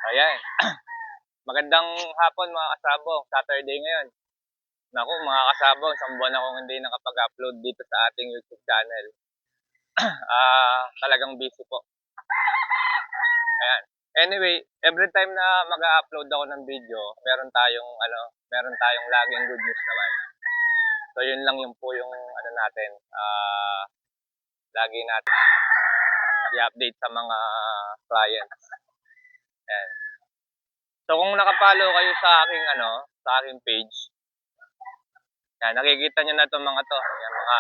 Ayan. Magandang hapon mga kasabong. Saturday ngayon. Naku mga kasabong, isang buwan akong hindi nakapag-upload dito sa ating YouTube channel. Talagang busy po. Ayan. Anyway, every time na mag-upload ako ng video, meron tayong laging good news naman. So yun lang yung po yung natin, lagi natin i-update sa mga clients. Ayan. So kung nakapollow kayo sa aking page, yan, nakikita nyo na itong mga to. Yan, mga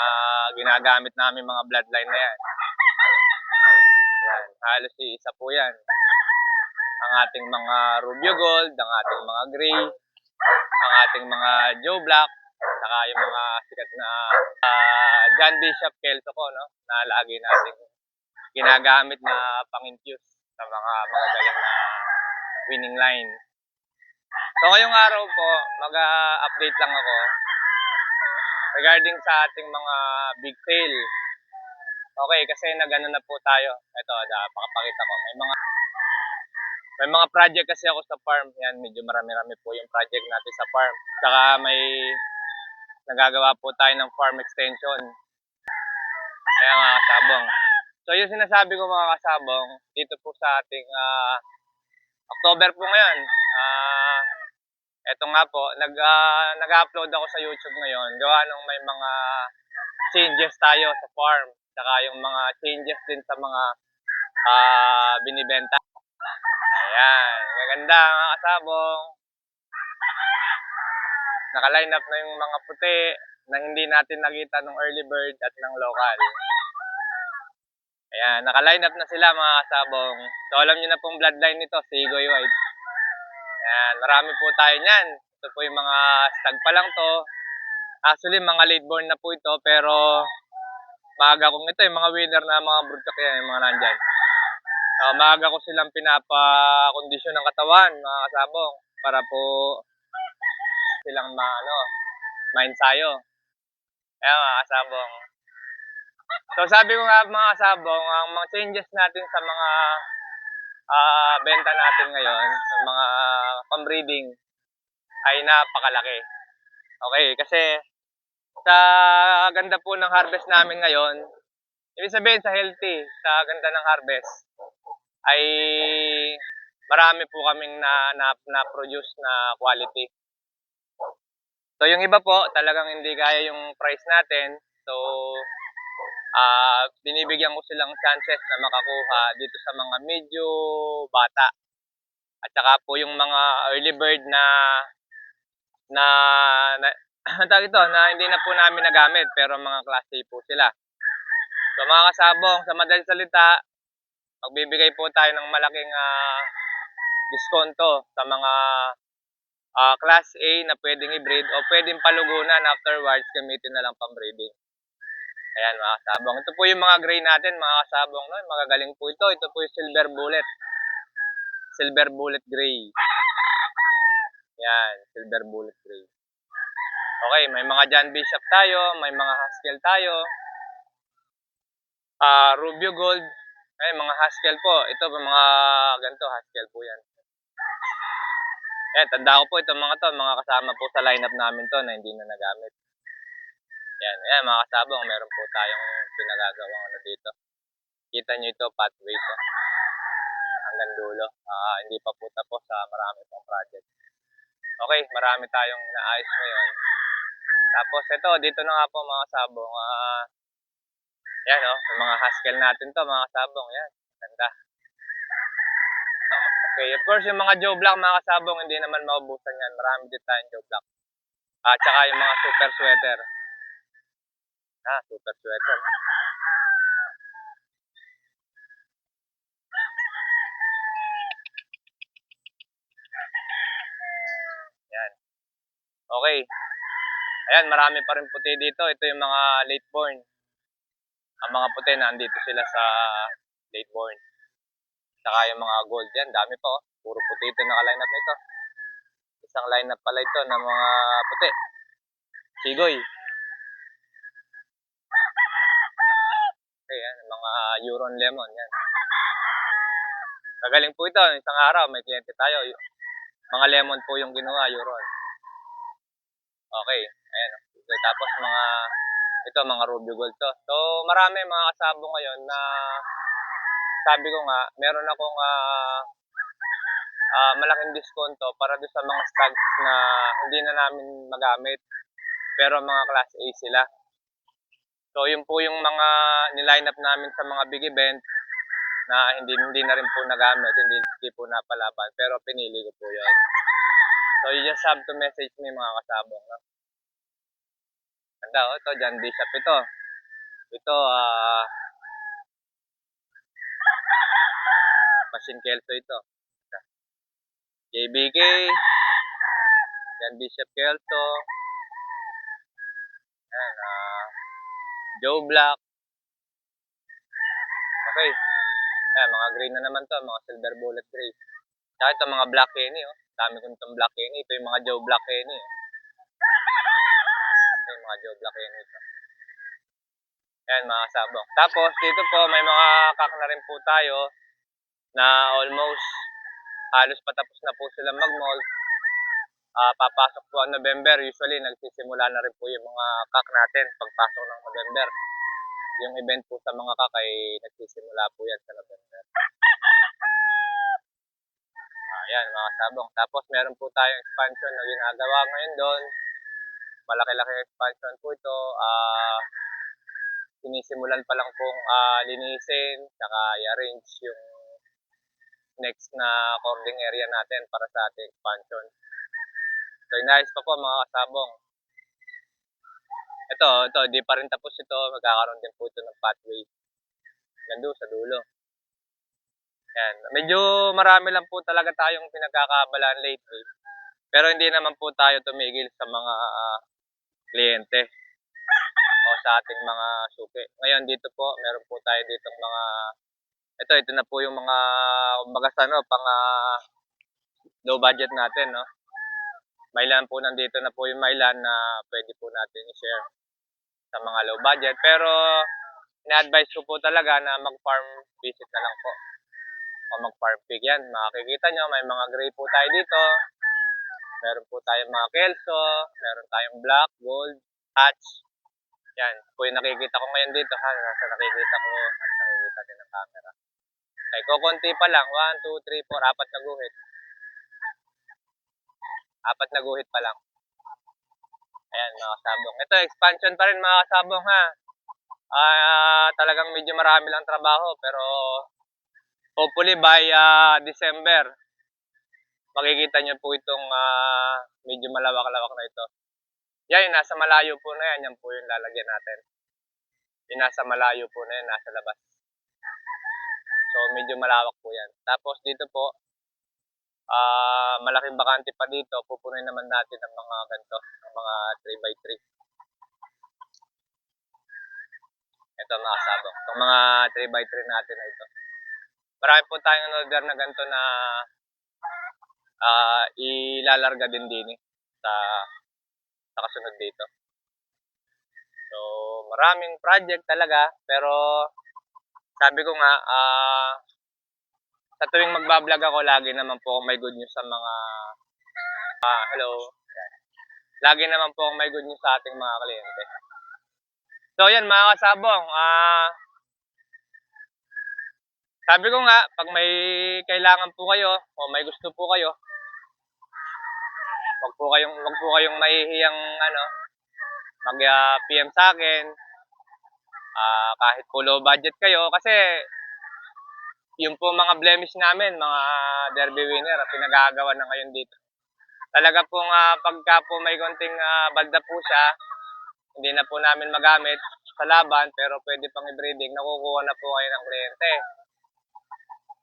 ginagamit namin mga bloodline na yan. Yan, halos isa po yan. Ang ating mga Rubio Gold, ang ating mga Gray, ang ating mga Joe Black, saka yung mga sikat na John Bishop Kelso ko, no? Na lagi nating ginagamit na pang-infuse sa mga galing na winning line. So ngayong araw po, mag-update lang ako regarding sa ating mga big sale. Okay, kasi nagano na po tayo. Ito, pakapakita ko. May mga project kasi ako sa farm. Yan, medyo marami-rami po yung project natin sa farm. Saka may nagagawa po tayo ng farm extension. Kaya mga kasabong. So yung sinasabi ko mga kasabong, dito po sa ating October po ngayon. Eto nga po, nag-upload ako sa YouTube ngayon. Gawa nung may mga changes tayo sa farm. Saka yung mga changes din sa mga binibenta. Ayan, maganda mga kasabong. Naka-line up na yung mga puti na hindi natin nakita nung early bird at ng local. Ayan, naka-line up na sila mga kasabong. So alam niyo na pong bloodline nito, Sigoy White. Ayan, marami po tayo niyan. Ito po yung mga stag pa lang to. Actually, mga late born na po ito, pero maaga kong ito, yung mga winner na mga broodcock yan, yung mga nandyan. Maaga ko silang pinapa-kondisyon ng katawan, mga kasabong, para po silang ma-ensayo. Ayan, mga kasabong. So, sabi ko nga mga kasabong, ang mga changes natin sa mga benta natin ngayon, sa mga pambreeding, ay napakalaki. Okay, kasi sa ganda po ng harvest namin ngayon, ibig sabihin sa healthy, sa ganda ng harvest, ay marami po kaming na-produce na quality. So yung iba po, talagang hindi kaya yung price natin. So binibigyan ko silang chances na makakuha dito sa mga medyo bata. At saka po yung mga early bird na hindi na po namin nagamit pero mga klase po sila. So mga kasabong, sa madaling salita, magbibigay po tayo ng malaking diskonto sa mga class A na pwedeng i-breed o pwedeng palugunan afterwards gamitin na lang pang-breeding. Ayan mga kasabong. Ito po yung mga gray natin mga kasabong. No? Magagaling po ito. Ito po yung silver bullet. Silver bullet gray. Yan, silver bullet gray. Okay, may mga John Bishop tayo. May mga Haskell tayo. Rubio Gold. Ay, mga Haskell po. Ito po mga ganito, Haskell po yan. Ayan, tanda ko po itong mga to. Mga kasama po sa lineup namin to na hindi na nagamit. Yan, mga kasabong, meron po tayong pinagagawang dito. Kita nyo ito, pathway to. Hanggang dulo. Hindi pa po tapos marami pong project. Okay, marami tayong naayos ngayon. Tapos ito, dito na nga po mga kasabong. Yan yung mga Haskell natin to mga kasabong. Yan, ganda. Okay, of course yung mga Joe Black mga kasabong, hindi naman maubusan yan. Marami din tayong Joe Black. At saka yung mga super sweater. Super sweater. Yan. Okay. Ayan, marami pa rin puti dito. Ito yung mga late born. Ang mga puti na andito sila sa late born. Saka yung mga gold yan, dami pa oh. Puro puti ito naka-line up nito. Isang line up pala ito ng mga puti. Sigoy. Okay, yan, mga Euron Lemon yan. Magaling po ito. Isang araw, may kliyente tayo. Mga lemon po yung ginawa, Euron. Okay. Ayan. Okay, tapos mga Rubio Gold to. So, marami mga kasabo ngayon na sabi ko nga, meron akong malaking diskonto para doon sa mga stocks na hindi na namin magamit. Pero mga class A sila. So, yun po yung mga niline up namin sa mga big event na hindi na rin po nagamit, hindi po napalaban, pero pinili ko po yun. So, you just have to message me mga kasabong. No? Ganda, ito, John Bishop ito. Ito, Machine Kelso ito. JBK, John Bishop Kelso, ayan, Joe Black. Okay. Ayan, mga gray na naman to, mga silver bullet gray. Tsaka ito, mga black Kenny, oh. Dami ko itong black Kenny. Ito yung mga Joe Black Kenny. Ito yung mga Joe Black Kenny ito. Ayan, mga kasabong. Tapos, dito po, may mga kak na rin po tayo na almost halos patapos na po sila mag-mold. Papasok po ang November. Usually, nagsisimula na rin po yung mga kak natin pagpasok ng November. Yung event po sa mga kak ay nagsisimula po yan sa November. Ayan, mga kasabong. Tapos, meron po tayong expansion na ginagawa ngayon doon. Malaki-laki expansion po ito. Sinisimulan pa lang pong linisin, saka i-arrange yung next na cording area natin para sa ating expansion. So, inayos pa po mga kasabong. Ito, di pa rin tapos ito. Magkakaroon din po ito ng pathway. Nandun sa dulo. Yan. Medyo marami lang po talaga tayong pinagkakabalaan lately. Pero hindi naman po tayo tumigil sa mga kliyente o sa ating mga suki. Ngayon dito po, meron po tayo ditong mga ito na po yung mga pang low budget natin, no. Mailan po nandito na po yung mailan na pwede po natin i-share sa mga low budget. Pero ina-advise ko po talaga na mag-farm visit na lang po. O mag-farm pick yan. Makikita nyo, may mga gray po tayo dito. Meron po tayong mga Kelso. Meron tayong black, gold, hatch. Yan. Po yung nakikita ko ngayon dito. Nasa nakikita ko. Nakikita din ng camera. Okay, kukunti pa lang. 1, 2, 3, 4, 4 na guhit. 4 na guhit pa lang. Ayan, mga kasabong. Ito, expansion pa rin mga kasabong ha. Talagang medyo marami lang trabaho. Pero hopefully by December, makikita nyo po itong medyo malawak-lawak na ito. Yan, yung nasa malayo po na yan. Yan po yung lalagyan natin. Yung nasa malayo po na yan, nasa labas. So, medyo malawak po yan. Tapos dito po, malaking bakante pa dito. Pupunin naman natin ang mga ganito, ang mga 3x3. Ito mga kasabong. Itong mga 3x3 natin na ito. Marami po tayong order na ganito na ilalarga din sa kasunod dito. So, maraming project talaga. Pero, sabi ko nga, sa tuwing magbablog ako, lagi naman po ako may good news sa mga hello. Lagi naman po ako may good news sa ating mga kliyente. So, yan mga kasabong. Sabi ko nga, pag may kailangan po kayo o may gusto po kayo, wag po kayong mahihiyang mag-PM sa akin. Kahit po low budget kayo kasi yung po mga blemish namin, mga derby winner, pinagagawa na ngayon dito. Talaga pong pagka po may konting balda po siya, hindi na po namin magamit sa laban, pero pwede pang i-breeding, nakukuha na po kayo ng kliyente.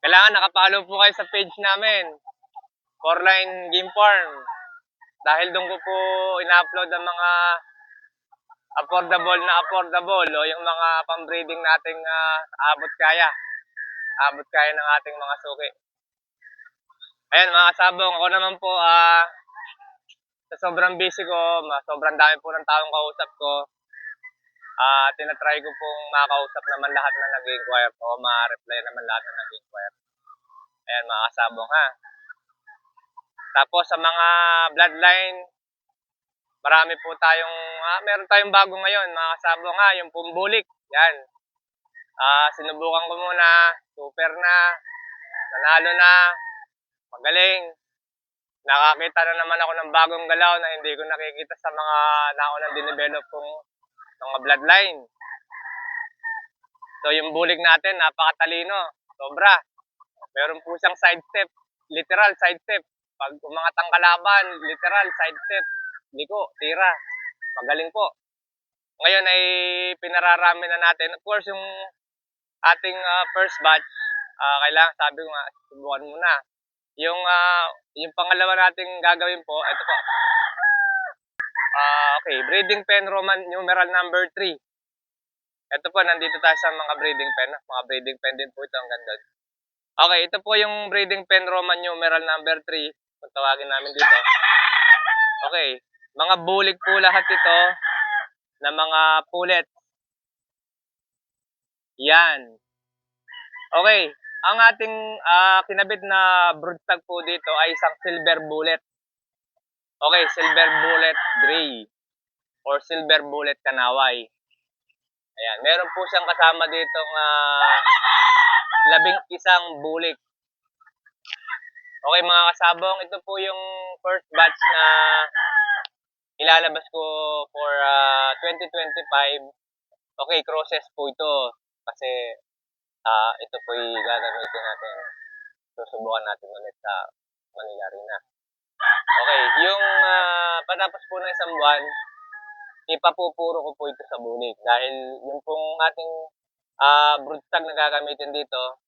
Kailangan nakapalo po kayo sa page namin, Coreline Game Farm. Dahil doon ko po ina-upload ang mga affordable o yung mga pang-breeding nating abot kaya ng ating mga suki. Ayan mga kasabong, ako naman po sa sobrang busy ko, sobrang dami po ng taong kausap ko, tinatry ko pong makausap naman lahat na nag-inquire o ma-reply naman lahat na nag-inquire. Ayan mga kasabong ha. Tapos sa mga bloodline, marami po tayong, meron tayong bago ngayon mga kasabong ha, yung pumbulik. Yan. Sinubukan ko muna, super na, nanalo na, magaling. Nakakita na naman ako ng bagong galaw na hindi ko nakikita sa mga naunang dinevelop kong mga bloodline. So yung bulig natin, napakatalino. Sobra. Meron po siyang side step. Literal side step. Pag umangat ang kalaban, literal side step. Liko, tira. Magaling po. Ngayon ay pinararami na natin. Of course, yung ating first batch, kailangan, sabi ko nga, subukan muna. Yung pangalawa nating gagawin po, ito po. Okay, breeding pen Roman numeral number 3. Ito po, nandito tayo sa mga breeding pen. Mga breeding pen din po ito, ang ganda. Okay, ito po yung breeding pen Roman numeral number 3. Kung tawagin namin dito. Okay, mga bulig po lahat ito na mga pulet. Yan. Okay, ang ating kinabit na broodtag po dito ay isang silver bullet. Okay, silver bullet gray or silver bullet kanaway. Ayan, meron po siyang kasama ditong 11 bulik. Okay mga kasabong, ito po yung first batch na ilalabas ko for 2025. Okay, crosses po ito kasi ito po yung gagamitin natin. Susubukan natin ulit sa Manila Arena. Okay, yung patapos po ng isang buwan, ipapupuro ko po ito sa bulik dahil yung pong ating broodtag na gagamitin dito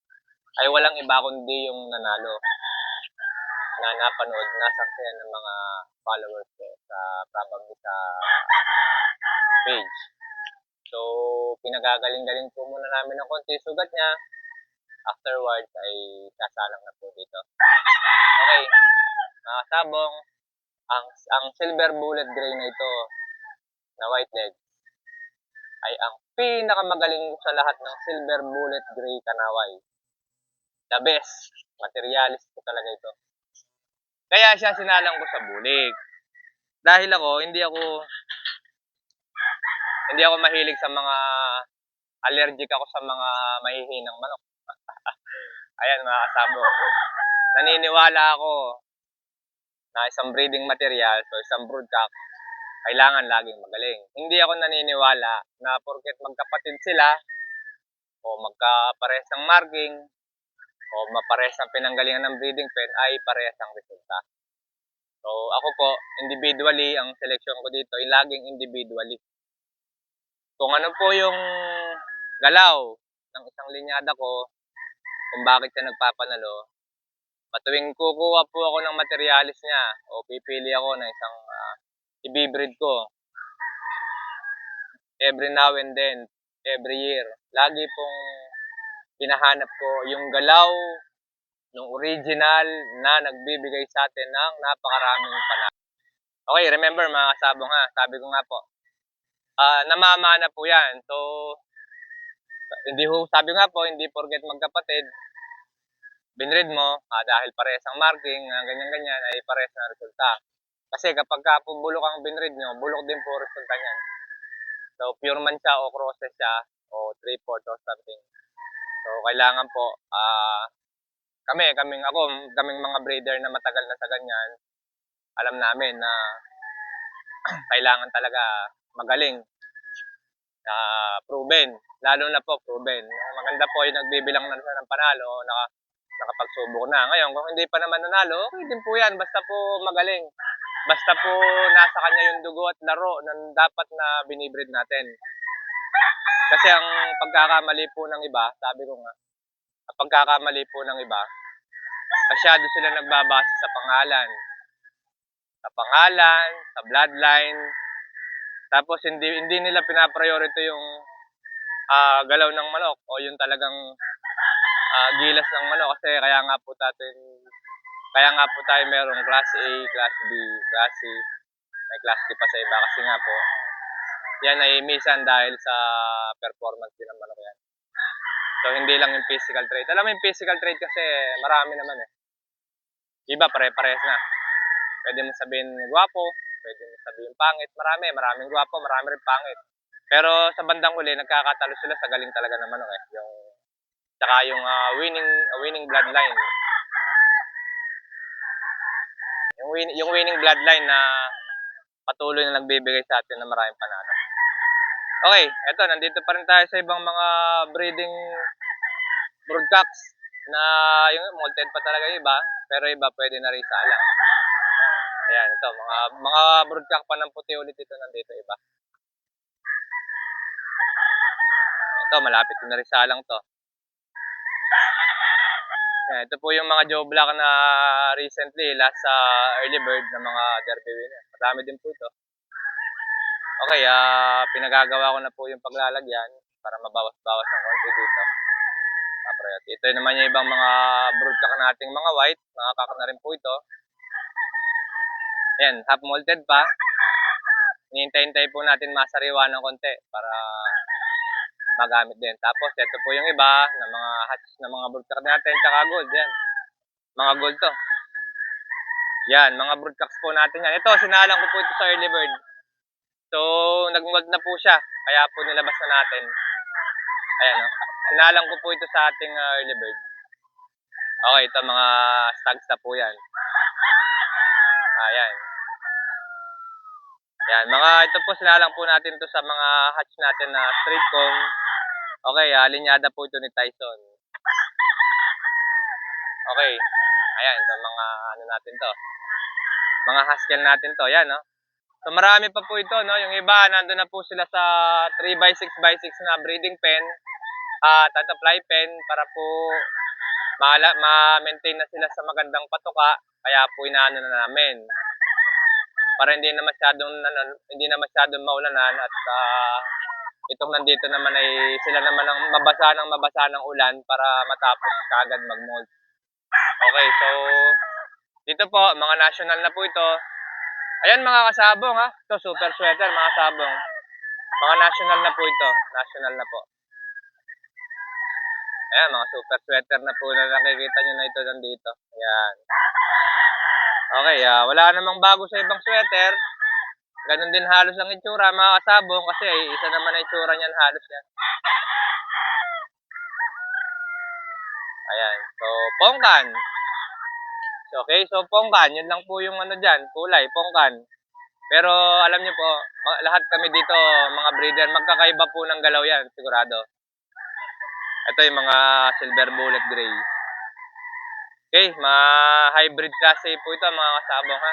ay walang iba kundi yung nanalo na napanood, nasaksihan ng mga followers ko sa probably sa page. So, pinagagaling-galing po muna namin ng konti sugat niya. Afterwards ay sasalang na po dito. Okay, mga sabong, ang silver bullet gray na ito na white leg ay ang pinakamagaling sa lahat ng silver bullet gray kanaway. The best. Materialist ko talaga ito. Kaya siya sinalang ko sa bulig. Dahil hindi ako mahilig sa mga allergic ako sa mga mahihinang manok. Ayan mga kasabo. Naniniwala ako na isang breeding material o isang broodcock kailangan laging magaling. Hindi ako naniniwala na porket magkapatid sila o magkapares ng marking o mapares ang pinanggalingan ng breeding pen ay parehas ang resulta. So ako po, individually, ang selection ko dito ay laging individually. Kung ano po yung galaw ng isang linyada ko, kung bakit siya nagpapanalo, patuwing kukuha po ako ng materialis niya o pipili ako ng isang ibibreed ko, every now and then, every year, lagi pong hinahanap ko yung galaw ng original na nagbibigay sa atin ng napakaraming panalo. Okay, remember mga kasabong sabi ko nga po, namamana po yan. So, sabi nga po, hindi porket magkapatid, binread mo, dahil parehas ang marking, ganyan-ganyan, ay parehas na resulta. Kasi kapag bulok ang binread nyo, bulok din po resulta niyan. So, pure man siya o crosses siya, o 3-4 or something. So, kailangan po, kaming mga breeder na matagal na sa ganyan, alam namin na kailangan talaga magaling, proven, lalo na po proven. Maganda po yung nagbibilang na ng panalo, nakapagsubok na. Ngayon, kung hindi pa naman nanalo, okay din po yan, basta po magaling. Basta po nasa kanya yung dugo at laro na dapat na binibreed natin. Kasi ang pagkakamali po ng iba, sabi ko nga, ang pagkakamali po ng iba, masyado sila nagbabase sa pangalan. Sa bloodline. Tapos hindi nila pinapriority yung galaw ng manok o yung talagang gilas ng manok kasi kaya nga po tayo merong class A, class B, class C, may class D pa sa iba kasi nga po yan ay minsan dahil sa performance din ng manok yan. So, hindi lang yung physical trait. Alam mo yung physical trait kasi marami naman eh. Iba, pare-parehas na. Pwede mo sabihin gwapo, pwede mo sabihin pangit. Maraming gwapo, marami rin pangit. Pero sa bandang huli, nagkakatalo sila sa galing talaga ng manok eh. Tsaka yung winning bloodline. Yung winning bloodline na patuloy na nagbibigay sa atin ng maraming panalo. Okay, eto, nandito pa rin tayo sa ibang mga breeding broodcocks na yung molted pa talaga yung iba, pero iba pwede na rin sala. Ayan, ito, mga broodcock pa ng puti ulit ito nandito, iba. Ito, malapit na rin salang to. Ayan, ito po yung mga Joe Black na recently, last sa early bird ng mga derby winner. Madami din po ito. Okay, pinagagawa ko na po yung paglalagyan para mabawas-bawas ng konti dito. Ito naman yung ibang mga broodcock nating mga white. Mga kaka na rin po ito. Ayan, half molted pa. Hinihintay-hintay po natin masariwa ng konti para magamit din. Tapos, ito po yung iba na mga hatch na mga broodcock natin. Tsaka gold, yan. Mga gold to. Yan, mga broodcocks po natin yan. Ito, sinalang ko po ito sa early bird. So, nag-mold na po siya. Kaya po nilabas na natin. Ayan, no? Sinalang ko po ito sa ating early bird. Okay, ito mga stags na po yan. Ayan. Yan, ito po sinalang po natin to sa mga hatch natin na straight comb. Okay, linyada po ito ni Tyson. Okay. Ayan, ito mga ano natin to. Mga Haskell natin to, yan, no? So marami pa po ito, no? Yung iba, nandun na po sila sa 3x6x6 na breeding pen at fly pen para po ma-maintain na sila sa magandang patuka. Kaya po inaano na namin. Para hindi na masyadong maulanan at itong nandito naman ay sila naman ang mabasa ng ulan para matapos kaagad mag-mold. Okay, so dito po, mga national na po ito. Ayan mga kasabong ha. Ito, super sweater mga kasabong. Mga national na po ito. National na po. Ayan, mga super sweater na po na nakikita nyo na ito nandito. Ayan. Okay, wala namang bago sa ibang sweater. Ganun din halos ang itsura mga kasabong kasi isa naman ang itsura niyan halos yan. Ayan. So, pongkan. Okay, so pongkan. Yun lang po yung ano dyan. Kulay, pongkan. Pero alam niyo po, lahat kami dito, mga breeder, magkakaiba po ng galaw yan, sigurado. Ito yung mga silver bullet gray. Okay, hybrid kasi po ito mga kasabong ha.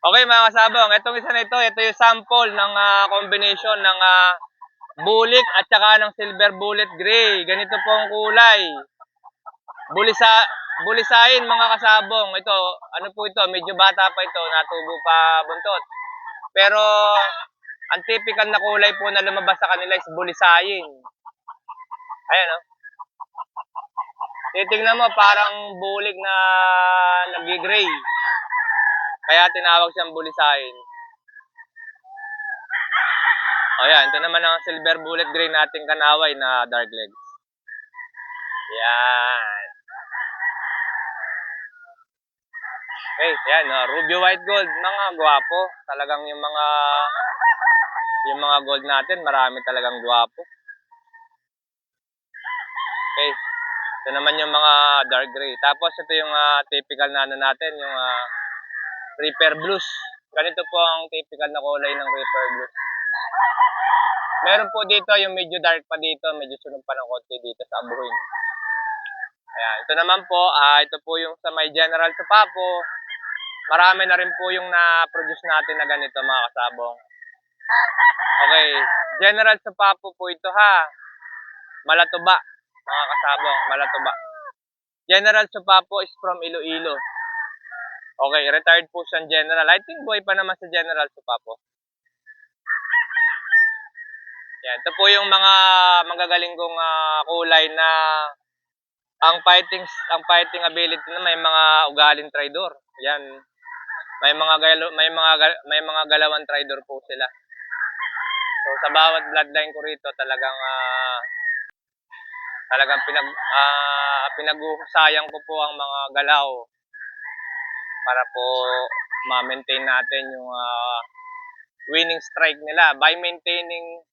Okay mga kasabong, itong isa na ito yung sample ng combination ng bulik at saka ng silver bullet gray. Ganito po ang kulay. Bulisain mga kasabong. Ito, ano po ito, medyo bata pa ito, natubo pa buntot. Pero ang typical na kulay po na lumabas sa kanila is bulisain. Ayan o. Titingnan mo parang bulik na nag-gray. Kaya tinawag siyang bulisain. O yan, ito naman ang silver bullet gray nating kanaway na dark legs. Yan. Okay, yan, ruby white gold, mga gwapo. Talagang yung mga gold natin, marami talagang gwapo. Okay. Ito naman yung mga dark gray. Tapos ito yung typical na ano natin, yung Reaper Blues. Ganito po ang typical na kulay ng Reaper Blues. Meron po dito yung medyo dark pa dito, medyo sunog pa ng konti dito sa abuhin. Ayan, ito naman po, ito po yung sa may General Supapo. Marami na rin po yung na-produce natin na ganito mga kasabong. Okay, General Supapo po ito ha. Malatuba, mga kasabong, Malatuba. General Supapo is from Iloilo. Okay, retired po siyang general. I think buhay pa naman sa General Supapo. Yan, ito po yung mga magagaling kong kulay na ang fighting ability na may mga ugaling traidor. Yan. May mga galawan traidor po sila. So sa bawat bloodline ko rito talagang Talagang pinag-uusayan ko po ang mga galaw para po ma-maintain natin yung winning strike nila by maintaining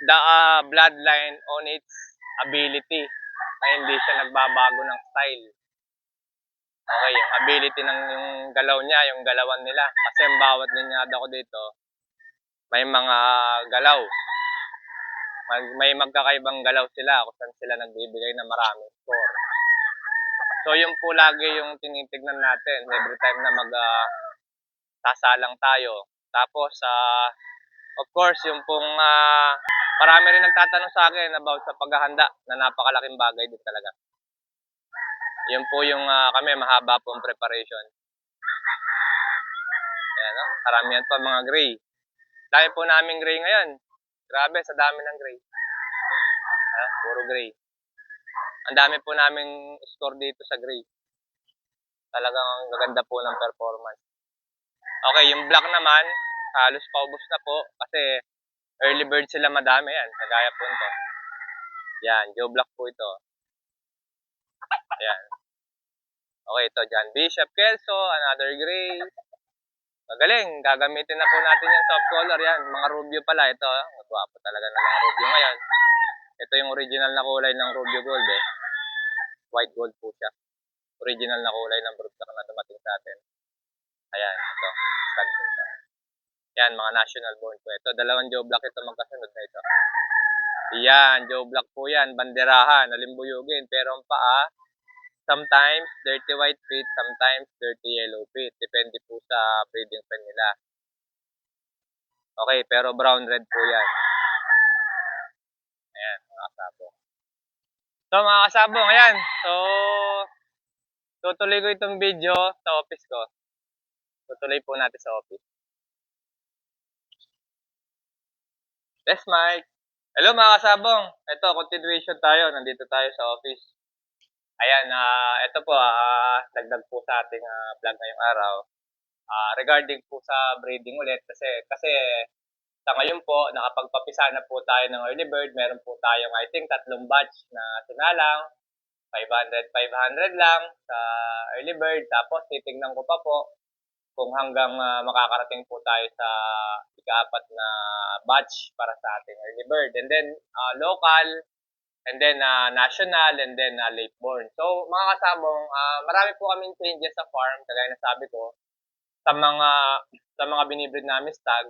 the bloodline on its ability na hindi siya nagbabago ng style. Okay, yung ability ng yung galaw niya, yung galawan nila. Kasi ang bawat linyada ko dito, may mga galaw. May magkakaibang galaw sila kung saan sila nagbibigay ng maraming score. So yun po lagi yung tinitignan natin every time na sasalang tayo. Tapos of course yung pong marami rin nagtatanong sa akin about sa paghahanda na napakalaking bagay din talaga. Yun po yung kami mahaba pong preparation. Ayan, no? Karamihan pa mga gray. Dahil po namin gray ngayon. Grabe, sa dami ng gray. Puro gray. Ang dami po naming score dito sa gray. Talagang gaganda po ng performance. Okay, yung black naman, halos paubos na po kasi early bird sila madami yan. Kagaya po ito. Yan, Joe Black po ito. Ayan. Okay, ito John Bishop Kelso, another gray. Magaling, gagamitin na po natin yung soft color yan. Mga rubio pala ito. Magwapo talaga ng mga rubio ngayon. Ito yung original na kulay ng rubio gold eh. White gold po siya. Original na kulay ng broodcock na dumating sa atin. Ayan, ito. Stand ito. Yan, mga national born po. Ito, dalawang Joe Black ito magkasunod na ito. Yan, Joe Black po yan. Banderahan, nalimbuyugin. Pero ang paa, sometimes dirty white feet, sometimes dirty yellow feet. Depende po sa breeding pen nila. Okay, pero brown red po yan. Ayan, mga kasabong. So, mga kasabong, ayan. So, tutuloy ko itong video sa office ko. Tutuloy po natin sa office. Yes, Mike. Hello mga kasabong. Ito, continuation tayo. Nandito tayo sa office. Ayan, ito po, dagdag po sa ating vlog ngayong araw. Regarding po sa breeding ulit, kasi sa ngayon po, nakapagpapisa na po tayo ng early bird. Meron po tayong, I think, 3 batch na sinalang. 500 lang sa early bird. Tapos, titignan ko pa po kung hanggang makakarating po tayo sa ika-4 na batch para sa ating early bird. And then, local, and then national, and then late born. So, mga kasabong, marami po kaming changes sa farm, kagaya na sabi ko, sa mga binibreed namin stag.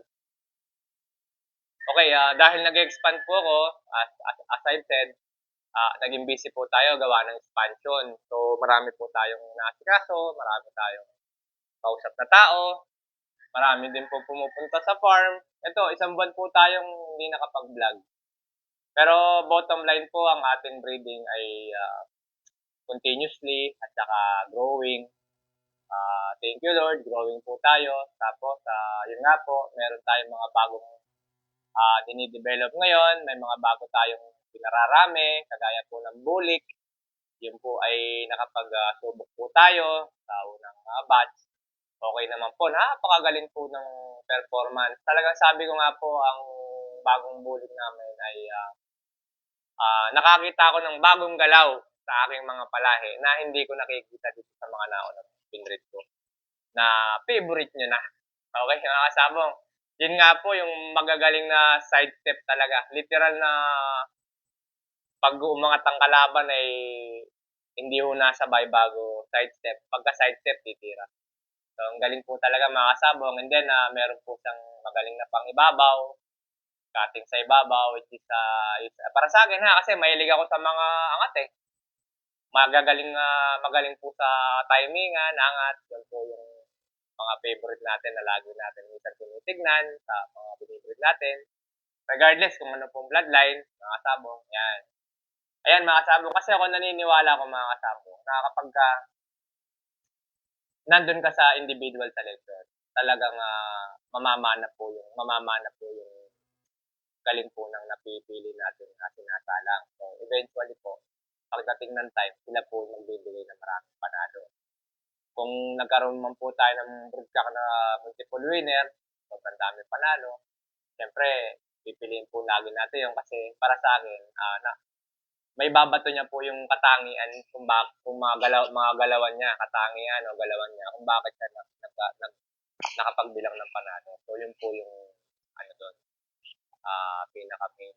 Okay, dahil nag-expand po ako, as I said, naging busy po tayo gawa ng expansion. So, marami po tayong naasikaso, marami tayong kausap na tao, marami din po pumupunta sa farm. Ito, isang buwan po tayong hindi nakapag-vlog. Pero bottom line po, ang ating breeding ay continuously at saka growing. Thank you Lord, growing po tayo. Tapos, yun nga po, meron tayong mga bagong dinidevelop ngayon. May mga bago tayong pinararami, kagaya po ng bulik. Yun po ay nakapag-subok po tayo sa unang batch. Okay naman po, napakagaling po ng performance. Talagang sabi ko nga po, ang bagong bulik namin ay nakakita ko ng bagong galaw sa aking mga palahi na hindi ko nakikita dito sa mga naunang pinread ko na favorite nyo na. Okay, mga kasabong. Yun nga po yung magagaling na side step talaga. Literal na pag umangat ang kalaban ay hindi ho nasabay bago side step. Pagka side step, titira. So, ang galing po talaga mga kasabong. And then, meron po siyang magaling na pangibabaw, cutting sa ibabaw, which is, para sa akin kasi mahilig ako sa mga angat eh. Magaling po sa timingan, angat. Yun po yung mga favorite natin na lagi natin minsan tinitignan sa mga binibreed natin. Regardless kung ano pong bloodline, mga kasabong, yan. Ayan mga kasabong, kasi ako naniniwala ko mga kasabong, na kapag nandun ka sa individual selection, talagang mamamana po yung galing po ng napipili natin na sinasalang. So, eventually po, pagdating ng time, sila po magbibigay ng maraming panalo. Kung nagkaroon man po tayo ng broodcock na multiple winner, sobrang dami panalo. Siyempre, pipiliin po lagi natin yun kasi para sa akin, may babato niya po yung katangian kung mga galawan niya, katangian o galawan niya, kung bakit siya nakapagbilang ng panalo. So, yun po yung ano doon, pinaka-main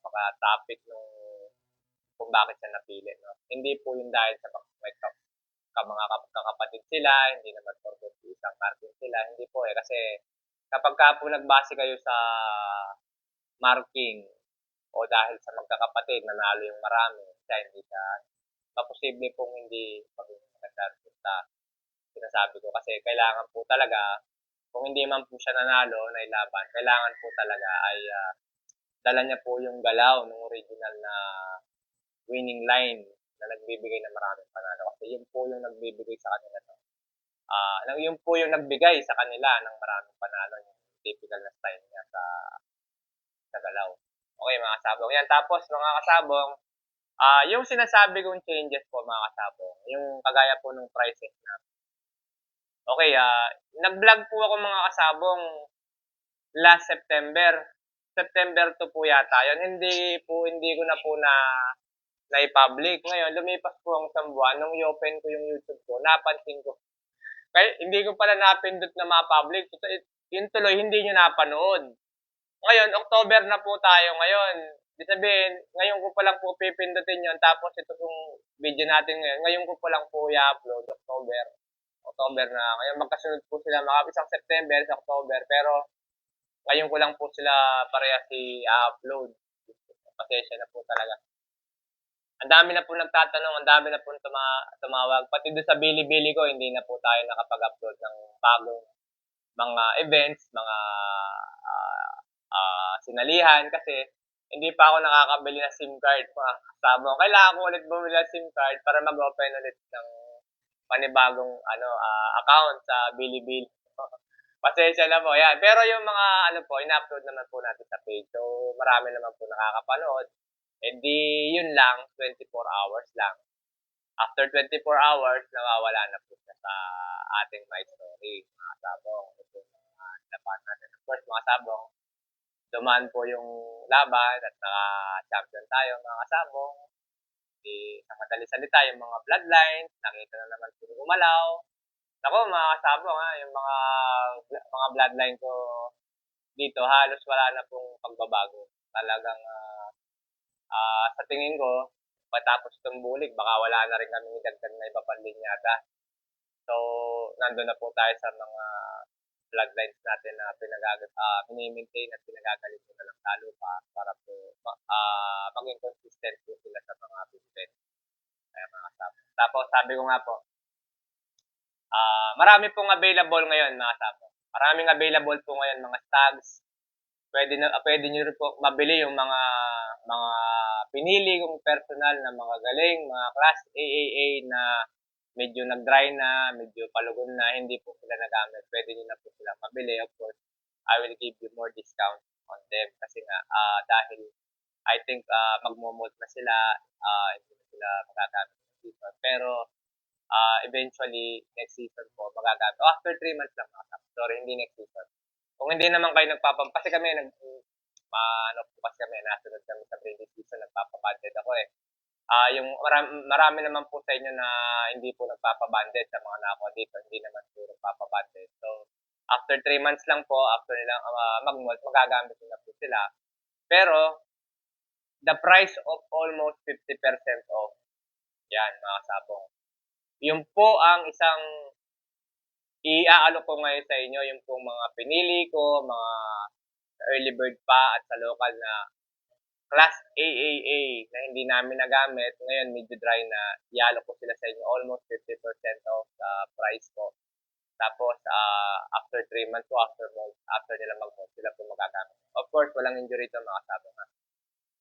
mga topic nung kung bakit siya napili. No? Hindi po yung dahil sa mga kakapatid sila, hindi naman porket isang marking sila, hindi po eh. Kasi kapag ka po nagbase kayo sa marking o dahil sa magkakapatid, nanalo yung marami, siya hindi siya, posible pong hindi maging maganda resulta. Sinasabi ko kasi kailangan po talaga, kung hindi man po siya nanalo na ilaban, kailangan po talaga ay dala niya po yung galaw ng original na winning line na nagbibigay ng maraming panalo. Kasi yun po yung nagbibigay sa kanila. Yun po yung nagbigay sa kanila ng maraming panalo. Yung typical na style niya sa galaw. Okay, mga kasabong. Yan. Tapos, mga kasabong, yung sinasabi kong changes po, mga kasabong, yung kagaya po ng prices na. Okay, nag-vlog po ako, mga kasabong, last September. September 2 po yata yun. Hindi ko na po na-public. Ngayon, lumipas po ang isang buwan. Nung i-open ko yung YouTube ko, napansin ko. Kaya hindi ko pala napindot na ma-public. Yun tuloy, hindi nyo napanood. Ngayon, October na po tayo ngayon. Di sabihin, ngayon ko pa lang po pipindutin yun. Tapos ito yung video natin ngayon. Ngayon ko pa lang po i-upload. October na. Ngayon magkasunod po sila mga isang September sa October. Pero ngayon ko lang po sila parehas i-upload. Pasensya na po talaga. Ang dami na po nagtatanong, ang dami na po tumawag. Pati doon sa Bilibili ko, hindi na po tayo nakapag-upload ng bagong mga events, mga sinalihan kasi hindi pa ako nakakabili ng SIM card. Mga kasama. Kailangan ko ulit bumili ng SIM card para mag-open ulit ng panibagong account sa Bilibili. Pasensya na po. Yan. Pero yung mga ina-upload naman po natin sa page. So, marami naman po nakakapanood. E di, yun lang, 24 hours lang. After 24 hours, nawawala na po siya sa ating My Story, mga sabong. Ito yung mga laban natin. Of course, mga sabong, dumaan po yung laban at naka-champion tayo, mga sabong. Di, sa madali salita, yung mga bloodlines, nakita na naman po umalaw. Ako, mga sabong, yung mga bloodline ko dito, halos wala na pong pagbabago. Talagang sa tingin ko, matapos itong bulig, baka wala na rin kami dagdag na iba pang linyata. So, nandun na po tayo sa mga bloodlines natin na mini-maintain at pinagagalit ko na lang talo pa para po maging consistent po sila sa mga business. Kaya mga sabi. Tapos, sabi ko nga po, marami pong available ngayon, mga sabi. Maraming available po ngayon, mga tags, pwede niyo rin po mabili yung mga pinili kong personal na mga galing, mga class AAA na medyo nag-dry na, medyo palugon na, hindi po sila nagamit. Pwede niyo na po sila mabili. Of course, I will give you more discount on them kasi nga dahil I think magmo-mold na sila, hindi na sila magagamit ng season. Pero eventually next season po magagamit. After 3 months lang mga. Sorry, hindi next season. Kung hindi naman kayo kasi kami kasi kami, nasunod kami sa previous season, nagpapabanded ako eh. Yung marami naman po sa inyo na hindi po nagpapabanded sa mga nako dito, hindi naman po nagpapabanded. So, after 3 months lang po, after nilang mag-mold, magagamit nila po sila. Pero, the price of almost 50% off. Yan, mga sabong. Yung po ang isang iaalo ko ngayon sa inyo, yung pong mga pinili ko, mga early bird pa at sa local na class AAA na hindi namin nagamit. Ngayon, medyo dry na. Ialo ko sila sa inyo. Almost 50% off sa price ko. Tapos, after 3 months o after nila mag-mold, sila po magagamit. Of course, walang injury ito, mga sabong.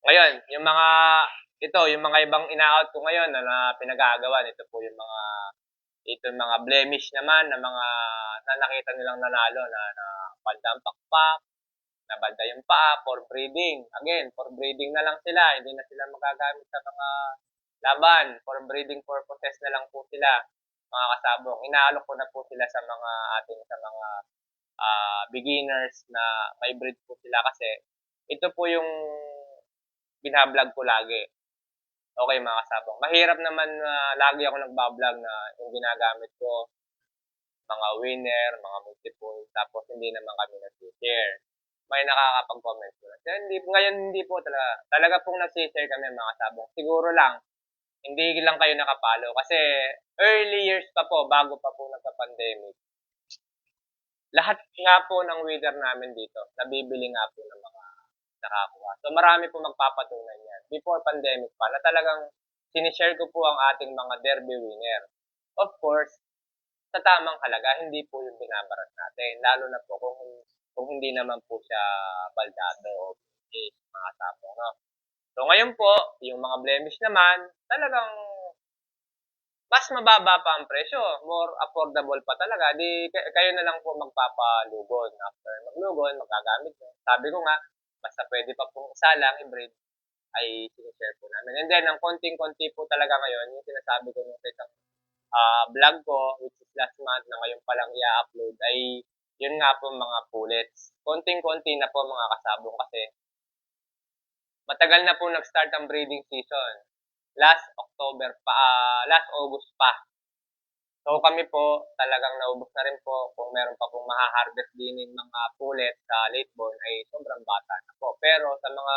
Ngayon, yung mga ibang ina-out ko ngayon na pinagagawa, ito po yung mga blemish naman na mga na nakita nilang nanalo na bandang pakpak, na banda yung paa for breeding. Again, for breeding na lang sila. Hindi na sila magagamit sa mga laban. For breeding purposes na lang po sila, mga kasabong. Inaalok ko na po sila sa mga beginners na may breed po sila kasi ito po yung binablog ko lagi. Okay mga kasabong. Mahirap naman na lagi ako nagbablog na yung ginagamit ko, mga winner, mga multiple, tapos hindi naman kami nag-share. May nakakapag-comment po. Ngayon hindi po talaga. Talaga pong nag-share kami mga kasabong. Siguro lang, hindi lang kayo nakapalo kasi early years pa po, bago pa po nagka-pandemic. Lahat nga po ng winner namin dito, nabibili nga po ng mga nakakuha. So marami po magpapatunay yan. Before pandemic pa, na talagang sinishare ko po ang ating mga derby winner. Of course, sa tamang halaga, hindi po yung binabarat natin. Lalo na po kung hindi naman po siya baldado o mga tapo. No? So ngayon po, yung mga blemish naman, talagang mas mababa pa ang presyo. More affordable pa talaga. Di, kayo na lang po magpapalugon. After maglugon, magagamit nyo. Sabi ko nga, basta pwede pa pong isa lang i-breed, ay sinishare po namin. And then, ang konting-konti po talaga ngayon, yung sinasabi ko nung sa isang vlog ko, which is last month, na ngayon pa lang i-upload, ay yun nga po mga pullets. Konting-konti na po mga kasabong kasi matagal na po nag-start ang breeding season. Last August pa. So kami po, talagang naubos na rin po. Kung meron pa pong maha-harvest din ng mga pullet sa late born, ay sobrang bata na po. Pero sa mga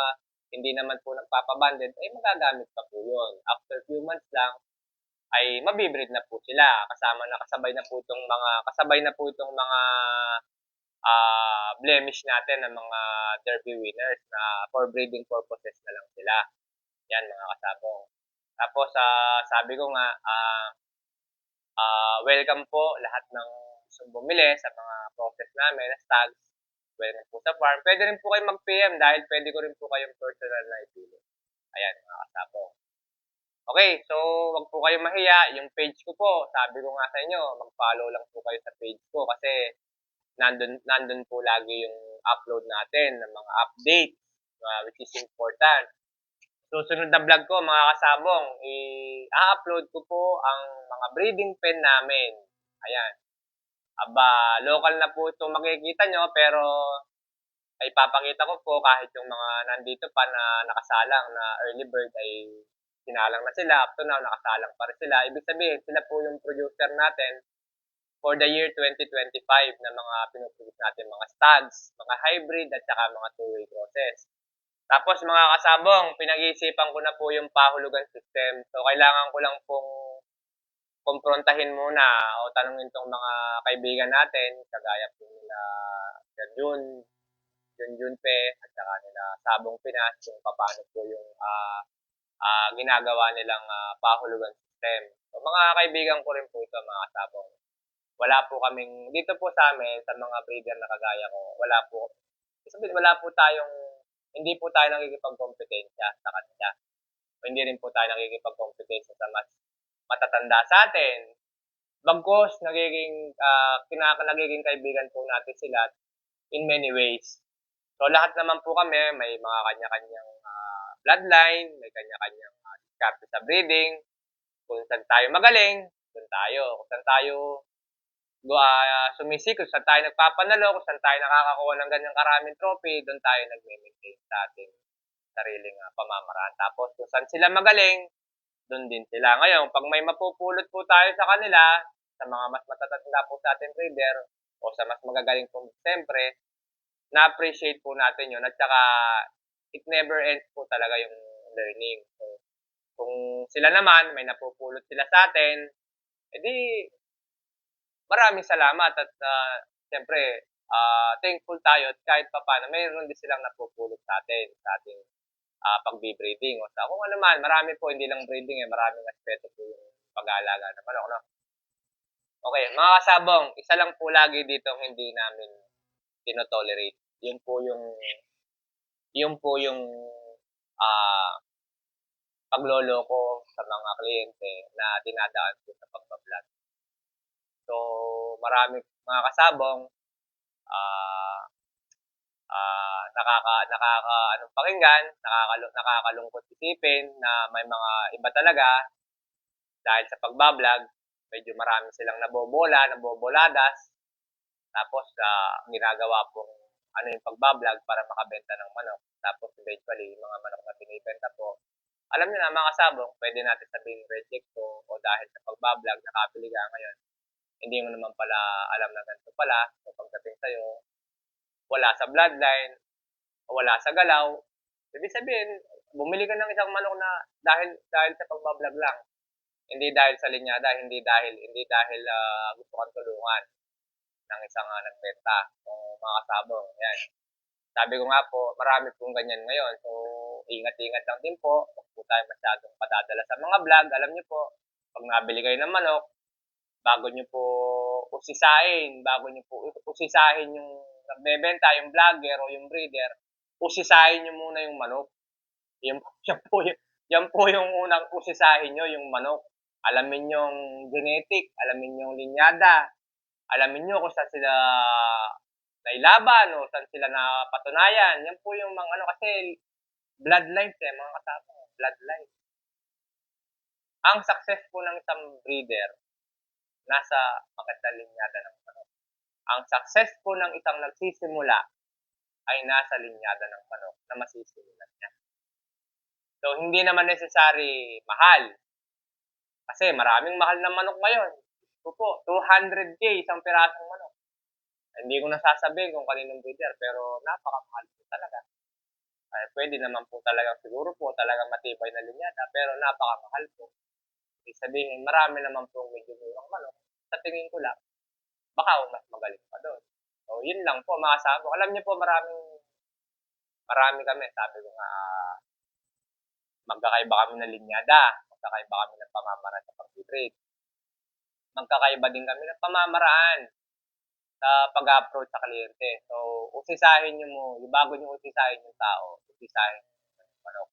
hindi naman po nagpapabanded, ay magagamit pa po yun. After few months lang, ay mabibreed na po sila. Kasabay na po itong mga blemish natin ng mga derby winners na for breeding purposes na lang sila. Yan mga kasabong. Tapos sabi ko nga, welcome po lahat ng gustong bumili sa mga process namin na stags. Welcome po sa farm. Pwede rin po kayo mag-PM dahil pwede ko rin po kayong personal na ipili. Ayan mga kasabong. Okay, so wag po kayo mahiya. Yung page ko po, sabi ko nga sa inyo, mag-follow lang po kayo sa page ko kasi nandun po lagi yung upload natin ng mga updates, which is important. Susunod na vlog ko mga kasabong, i-upload ko po ang mga breeding pen namin. Ayan. Aba, local na po ito makikita nyo pero ay papakita ko po kahit yung mga nandito pa na nakasalang na early bird ay sinalang na sila. Up to now, nakasalang pa rin sila. Ibig sabihin, sila po yung producer natin for the year 2025 na mga pinuproduce natin, mga stags, mga hybrid, at saka mga two-way crosses. Tapos mga kasabong, pinag-iisipan ko na po yung pahulugan system. So, kailangan ko lang pong kumprontahin muna o tanungin tong mga kaibigan natin, kagaya po nila Junpe, at saka nila Sabong Pinas, kung paano po yung ginagawa nilang pahulugan system. So, mga kaibigan ko rin po ito, mga kasabong. Wala po kaming, dito po sa amin, sa mga breeder na kagaya ko, hindi po tayo nakikipagkompetensya sa kanila. O hindi rin po tayo nakikipagkompetensya sa mas matatanda sa atin. Bagkus, nagiging kaibigan po natin sila in many ways. So, lahat naman po kami, may mga kanya-kanyang bloodline, may kanya-kanyang diskarte sa breeding. Kung saan tayo magaling, doon tayo. Kung saan tayo sumisikot, saan tayo nagpapanalo, kung saan tayo nakakakuha ng ganyang karaming trophy, doon tayo nag-maintain sa ating sariling pamamaraan. Tapos kung saan sila magaling, doon din sila. Ngayon, pag may mapupulot po tayo sa kanila, sa mga mas matatanda po sa ating trader, o sa mas magagaling po, siyempre, na-appreciate po natin yun. At saka, it never ends po talaga yung learning. So, kung sila naman, may napupulot sila sa atin, edi, maraming salamat at siyempre, thankful tayo at kahit pa paano, mayroon din silang napupulot sa atin, sa ating pag-breeding. O sa kung ano man, marami po, hindi lang breeding maraming aspeto po yung pag-aalaga ng manok, no? Okay, mga kasabong, isa lang po lagi dito hindi namin tinotolerate. Yun po yung pagloloko sa mga kliyente na dinadaan po sa pagbablog. So, marami mga kasabong pakinggan, nakakalungkot isipin na may mga iba talaga dahil sa pagbablog, medyo marami silang naboboladas Tapos, ginagawa pong yung pagbablog para makabenta ng manok. Tapos, eventually, yung mga manok na binibenta po, alam niyo na mga kasabong, pwede natin sabihin reject ko o dahil sa pagbablog, nakabili ka ngayon. Hindi mo naman pala alam na ganito pala. So, pagdating sa'yo, wala sa bloodline, o wala sa galaw. Ibig sabihin, bumili ka ng isang manok na dahil sa pagbablog lang. Hindi dahil sa linyada, hindi dahil gusto kang tulungan ng isang nagbenta o mga kasabong. Yan. Sabi ko nga po, marami pong ganyan ngayon. So, ingat-ingat lang din po. Huwag po tayo masyadong padadala sa mga vlog. Alam niyo po, pag nabili kayo ng manok, bago niyo po usisahin yung nagbebenta, yung vlogger o yung breeder, usisahin niyo muna yung manok. Yan po yung unang usisahin niyo, yung manok. Alamin niyo yung genetic, alamin niyo yung linyada, alamin niyo kung saan sila nailaban o saan sila napatunayan. Yan po yung mga kasi bloodlines mga kasama, bloodline. Ang success po ng isang breeder, nasa magandang linyada ng manok. Ang success po ng isang nagsisimula ay nasa linyada ng manok na masisimulan niya. So, hindi naman necessary mahal. Kasi maraming mahal na manok ngayon. Ito po, 200K isang pirasong manok. Hindi ko nasasabihin kung kaninong breeder, pero napakamahal po talaga. Pwede naman po talaga, siguro po talaga matibay na linyada, pero napakamahal po. Ibig sabihin, marami naman po medyo murang manok. Sa tingin ko lang, baka mas magaling pa doon. So, yun lang po, mga sabong. Alam niyo po, marami kami. Sabi ko nga, magkakaiba kami ng linyada. Magkakaiba kami ng pamamaraan sa pag-breed. Magkakaiba din kami ng pamamaraan sa pag-approach sa kliyente. So, usisahin nyo bago nyo usisahin yung tao, usisahin yung manok.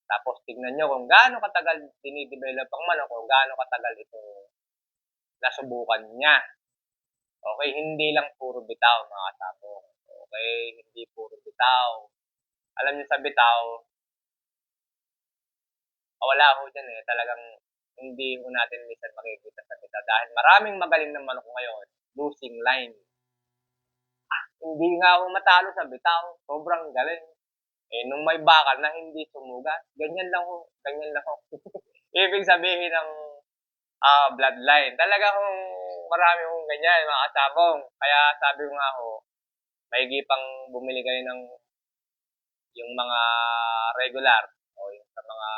Tapos, tignan nyo kung gaano katagal dinidevelop ang manok o gaano katagal ito nasubukan niya. Okay, hindi lang puro bitaw, mga kasabong. Okay, hindi puro bitaw. Alam niyo sa bitaw, wala ho dyan talagang hindi ho natin minsan makikita sa bitaw dahil maraming magaling na manok ngayon, losing line. Hindi nga ako matalo sa bitaw, sobrang galing. Nung may bakal na hindi sumugat, ganyan lang ho. Ibig sabihin ng bloodline. Talaga kung marami hong ganyan, mga kasabong. Kaya sabi ko nga ho, maigi pang bumili kayo ng yung mga regular o yung sa mga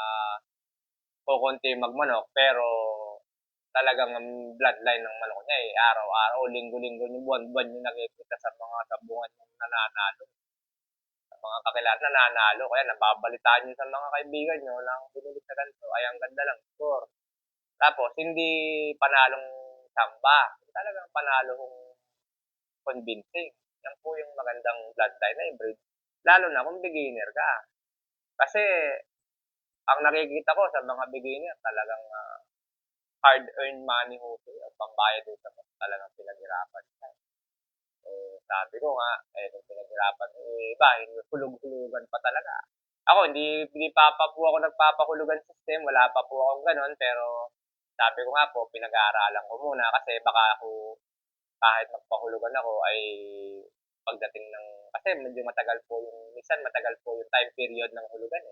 kukunti magmanok, pero talagang bloodline ng manok niya araw-araw, linggo-linggo yung buwan-buwan yung nakikita sa mga sabungan yung nananalo. Sa mga kakilala nananalo, kaya nababalitaan nyo sa mga kaibigan nyo lang binili sa ganito, ay ang ganda lang score. Tapos, hindi panalong samba, talagang panalong convincing. Yan po yung magandang bloodline na i-breed. Lalo na kung beginner ka. Kasi, ang nakikita ko sa mga beginner, talagang hard-earned money ho sila. Pambayad din sa talagang pinaghirapan. Sabi ko nga, kung pinaghirapan iba, hulug-hulugan pa talaga. Ako, hindi pa po ako nagpapahulugan system, wala pa po akong ganun, pero sabi ko nga po, pinag-aaralan ko muna kasi baka ako, kahit magpahulugan ako, ay pagdating ng, kasi medyo matagal po yung time period ng hulugan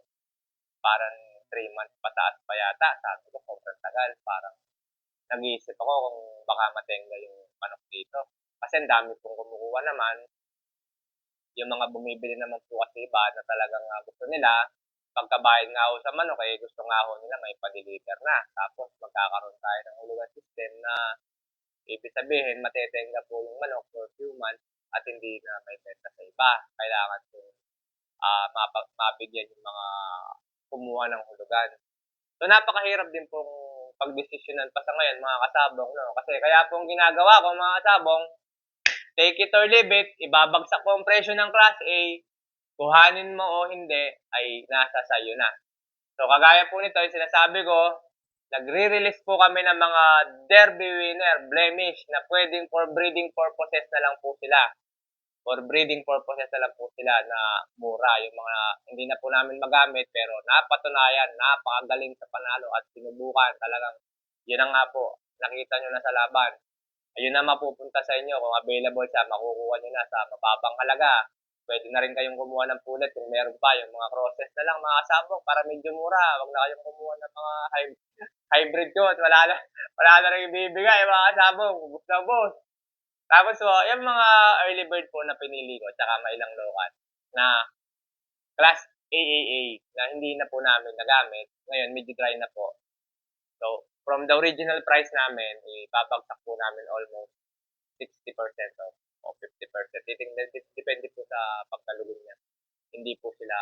Parang 3 months pataas pa yata, sabi ko, sobrang tagal, parang nag-iisip ako kung baka matenga yung manok dito. Kasi ang dami pong kumukuha naman. Yung mga bumibili naman po kasi iba na talagang gusto nila, pagkabayad nga ho sa manok, gusto nga ho nila may pa-deliver na. Tapos magkakaroon tayo ng hulugan system na ibig sabihin, matetenga po yung manok for few months at hindi na may benta sa iba. Kailangan po mabigyan yung mga kumuha ng hulugan. So, napakahirap din pong pagdesisyonan pa sa ngayon, mga kasabong, no? Kasi kaya pong ginagawa ko, mga kasabong, take it or leave it, ibabagsak ko ang presyo ng Class A, kuhanin mo o hindi, ay nasa sayo na. So, kagaya po nito, yung sinasabi ko, nagre-release po kami ng mga Derby winner, blemish, na pwedeng for breeding purposes na lang po sila. For breeding purposes na lang po sila na mura. Yung mga hindi na po namin magamit, pero napatunayan, napakagaling sa panalo at sinubukan talagang. Yun ang nga po, nakita nyo na sa laban. ayun na mapupunta sa inyo. Kung available siya, makukuha nyo na sa mababang halaga. Pwede na rin kayong kumuha ng pullet kung meron pa. Yung mga crosses na lang, mga sabong, para medyo mura. Huwag na kayong kumuha ng mga hybrid ko at wala na rin ibibigay, mga sabong. Ubus na ubus. Tapos po, yung mga early bird po na pinili ko, tsaka mailang local na class AAA na hindi na po namin nagamit. Ngayon, medyo dry na po. So, from the original price namin, ibabagsak po namin almost 60% o 50%. Titingnan, depende po sa pagkalugod niya. Hindi po sila,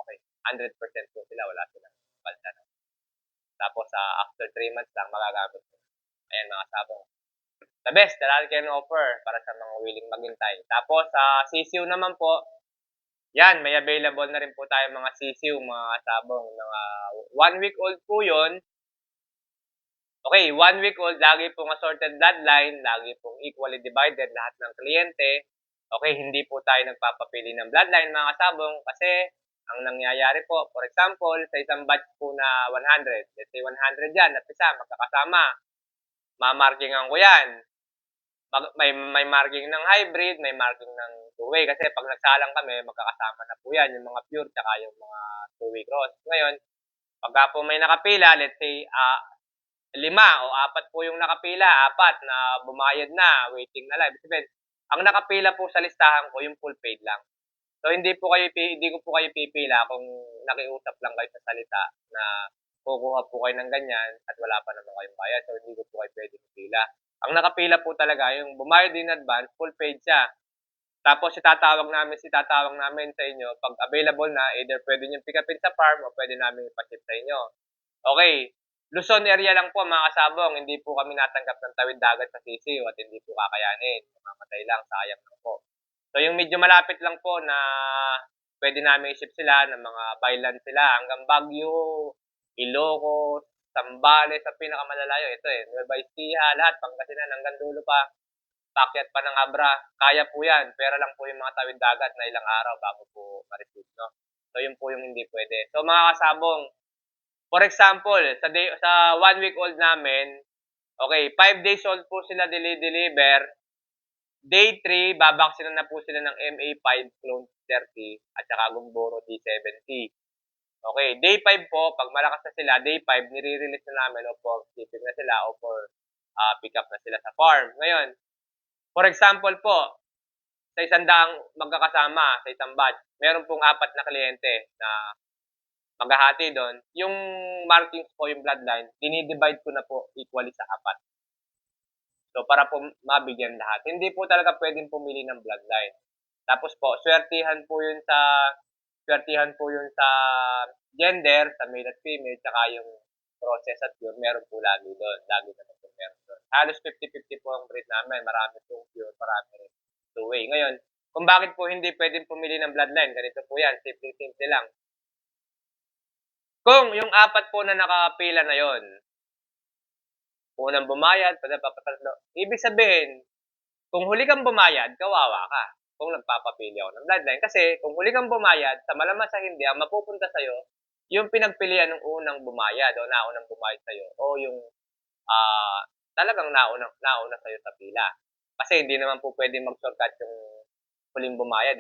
okay, 100% po sila, wala silang balsa. Tapos, after 3 months lang, magagamit po. Ayan, mga sabong. The best that I can offer para sa mga willing maghintay. Tapos, sa sisiw naman po, yan, may available na rin po tayo mga sisiw, mga sabong. Mga 1 week old po yun. Okay, 1 week old, lagi pong assorted bloodline, lagi pong equally divided lahat ng kliyente. Okay, hindi po tayo nagpapapili ng bloodline, mga sabong, kasi ang nangyayari po, for example, sa isang batch po na 100, let's say 100 yan, at isa, magkakasama, mamarkingan ko yan. May marking ng hybrid, may marking ng two-way. Kasi pag nagsalang kami, magkakasama na po yan, yung mga pure tsaka yung mga two-way cross. Ngayon, pagka po may nakapila, let's say, 5 o 4 po yung nakapila, 4 na bumayad na, waiting na lang. Sabihin, ang nakapila po sa listahan ko, yung full paid lang. So, hindi ko po kayo pipila kung nakiusap lang kayo sa salita na kukuha po kayo ng ganyan at wala pa naman kayong bayad. So, hindi ko po kayo pwede pipila. Ang nakapila po talaga, yung bumayad in advance, full paid siya. Tapos itatawag namin sa inyo pag available na, either pwede nyo pick upin sa farm o pwede namin ipaship sa inyo. Okay, Luzon area lang po mga kasabong, hindi po kami natanggap ng tawid dagat sa Sisiw at hindi po kakayanin. Mamatay lang, sayang lang po. So yung medyo malapit lang po na pwede namin i-ship sila ng mga byland sila hanggang Baguio, Ilocos, Zambales, sa pinakamalalayo. Ito Nueva Ecija, lahat, Pangasinan, hanggang dulo pa. Pakyat pa ng Abra. Kaya po yan. Pera lang po yung mga tawid dagat na ilang araw bago po ma-receive, no? So, yun po yung hindi pwede. So, mga kasabong, for example, sa 1 week old namin, okay, 5 days old po sila deliver. Day 3, babaksinan na po sila ng MA5 clone 30 at saka Gumboro D70. Okay, day 5 po, pag malakas na sila, day 5, nire-release na namin o for shipping na sila o for pick up na sila sa farm. Ngayon, for example po, sa isang daang magkakasama sa isang batch, meron pong 4 na kliyente na maghahati doon. Yung markings po, yung bloodline, dinidivide ko na po equally sa 4. So, para po mabigyan lahat. Hindi po talaga pwedeng pumili ng bloodline. Tapos po, swertihan po yun sa gender, sa male at female, tsaka yung process at pure, meron po lagi doon. Lagi naman po meron doon. Halos 50-50 po ang breed namin. Marami po pure, marami rin two-way. Ngayon, kung bakit po hindi pwedeng pumili ng bloodline, ganito po yan, simple lang. Kung yung 4 po na nakapila na yon, unang bumayad, ibig sabihin, kung huli kang bumayad, kawawa ka kung nagpapapili ako ng bloodline. Kasi kung huli kang bumayad, sa malaman sa hindi, ang mapupunta sa'yo, yung pinagpilian ng unang bumayad o naunang bumayad sa'yo o yung talagang nauna sa'yo sa pila. Kasi hindi naman po pwede mag-shortcut yung huling bumayad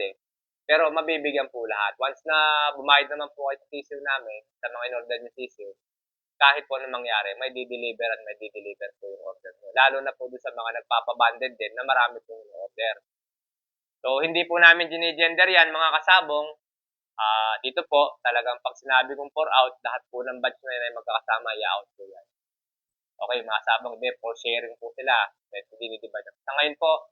Pero mabibigyan po lahat. Once na bumayad naman po kayo sa sisiw namin, sa mga in-order niyo sisiw, kahit po anong mangyari, may di-deliver at may di-deliver po yung order mo. Lalo na po doon sa mga nagpapabanded din na marami pong order. So, hindi po namin ginigender yan, mga kasabong. Dito po, talagang pag sinabi kong pour out, lahat po ng batch na yun ay magkakasama, i-out po yan. Okay, mga sabong, for sharing po sila. Sa ngayon po,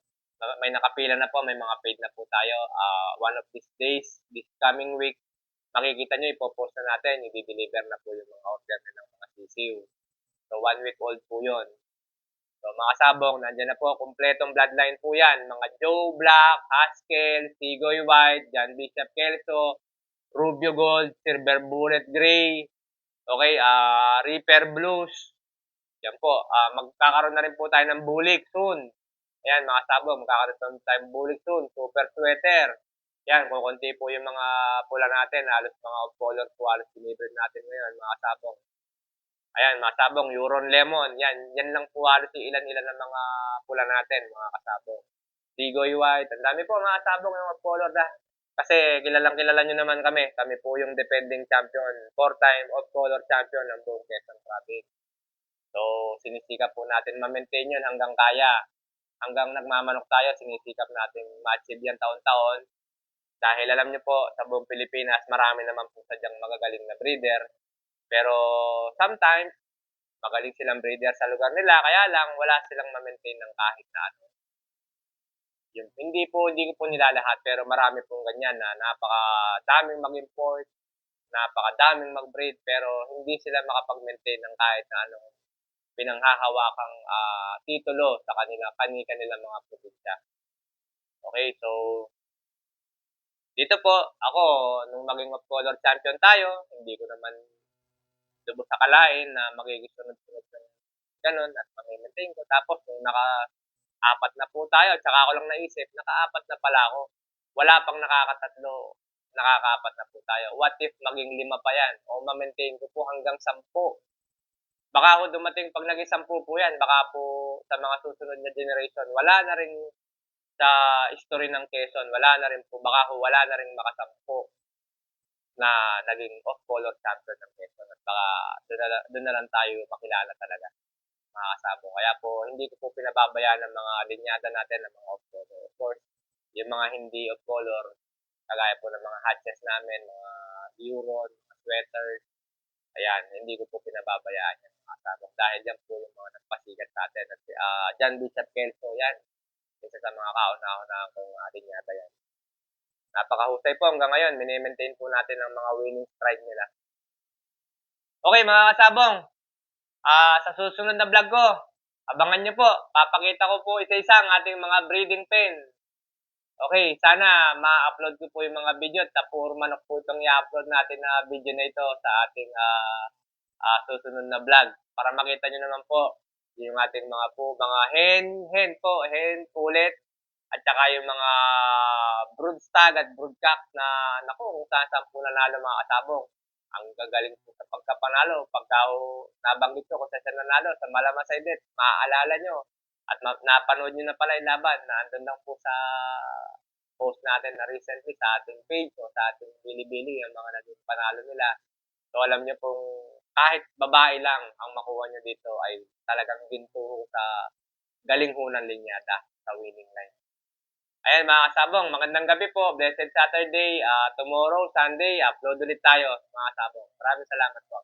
may nakapila na po, may mga paid na po tayo. One of these days, this coming week, makikita nyo, ipopost na natin, i-deliver na po yung mga order ng mga sisiw. So, 1 week old po yun. So, mga sabong, nandyan na po, kumpletong bloodline po yan. Mga Joe Black, Haskell, Tigoy White, John Bishop Kelso, Rubio Gold, Silver Bullet Gray, okay, Reaper Blues. Yan po, magkakaroon na rin po tayo ng bulik soon. Ayan, mga sabong, magkakaroon tayo ng bulik soon. Super sweater. Yan, kukunti po yung mga pula natin. Halos mga color po, halos delivered natin ngayon, mga sabong. Ayan, mga sabong, Euron Lemon. Yan lang po halos yung ilan-ilan ng mga pula natin, mga kasabong. Tigoy White, ang dami po mga sabong yung mga color na. Kasi kilalang kilala nyo naman kami. Kami po yung defending champion, 4-time of color champion ng buong Quezon Province. So, sinisikap po natin ma-maintain yun hanggang kaya. Hanggang nagmamanok tayo, sinisikap natin ma-achieve yan taon-taon. Dahil alam nyo po, sa buong Pilipinas, marami naman po sadyang magagaling na breeder. Pero sometimes, magaling silang breeder sa lugar nila, kaya lang wala silang ma-maintain ng kahit na ano. Yung, hindi ko po nilalahat, pero marami pong ganyan na napakadaming mag-import, napakadaming mag-breed, pero hindi sila makapag-maintain ng kahit na anong pinanghahawakang titulo sa kanilang mga probinsya. Okay, so dito po, ako, nung maging of color champion tayo, hindi ko naman lubos akalain na magiging sunod-sunod ng ganun at mag-maintain ko. Tapos, nung naka-apat na po tayo, at saka ako lang naisip, naka-apat na pala ako. Wala pang nakakatatlo, nakaka-apat na po tayo. What if maging 5 pa yan? O ma-maintain ko po hanggang 10. Baka ako dumating, pag naging 10 po yan, baka po sa mga susunod na generation, wala na rin sa history ng Quezon, wala na rin po, baka ho, wala na rin makasampo na naging off-color champion ng Quezon. At baka doon na lang tayo makilala talaga, mga kasabong. Kaya po, hindi ko po pinababayaan ng mga linyada natin ng mga off-color. Of course, yung mga hindi off-color, kagaya po ng mga hatches namin, mga Euron, mga sweaters, ayan, hindi ko po pinababayaan yung mga kasabong. Dahil yan po yung mga nagpasikat sa atin. At John Bishop Kelso, yan, isa sa mga kauna-una kong linyada yan. Napakahusay po hanggang ngayon. Mini-maintain po natin ang mga winning strike nila. Okay, mga kasabong. Sa susunod na vlog ko, abangan nyo po. Papakita ko po isa-isa ang ating mga breeding pen. Okay, sana ma-upload ko po yung mga video at puro manok po itong i-upload natin na video na ito sa ating susunod na vlog. Para makita nyo naman po yung ating mga hen pulet, at saka yung mga broodstag at broodcock na, naku, kung saan po nanalo mga kasabong. Ang gagaling po sa pagkapanalo. Pagka nabanggit ko kung saan nanalo, sa Malamasay Edit, maaalala nyo. At napanood nyo na pala yung laban na andun lang po sa post natin na recently sa ating page o sa ating Bilibili ang mga naging panalo nila. So alam nyo pong kahit babae lang ang makuha nyo dito ay talagang ginto sa galing ho ng linyada sa winning line. Ayan mga kasabong, magandang gabi po. Blessed Saturday. Tomorrow, Sunday, upload ulit tayo mga kasabong. Maraming salamat po.